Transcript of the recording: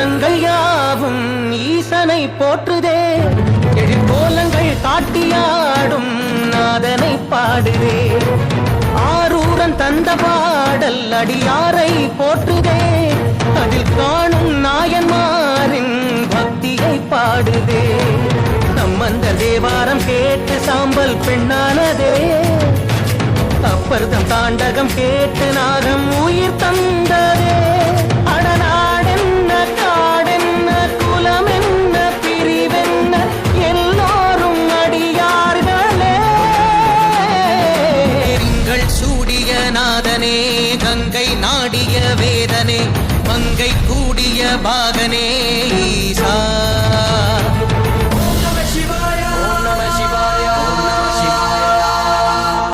வேதங்கள் யாவும் ஈசனை போற்றுதே, எழிற்கோலங்கள் காட்டியாடும் நாதனை பாடுதே. ஆரூரன் தந்த பாடல் அடியாரை போற்றுதே, அதில் காணும் நாயன்மாரின் பக்தியை பாடுதே. சம்பந்த தேவாரம் கேட்டு சாம்பல் பெண்ணானதே, அப்பர்தம் தாண்டகம் கேட்டு நாகம் உயிர் தந்ததே. அடநாடென்ன காடென்ன குலமென்ன பிரிவென்ன எல்லோரும் அடியார்களே. திங்கள் சூடிய நாதனே, கங்கை நாடிய வேதனே, மங்கை கூடிய பாகனே,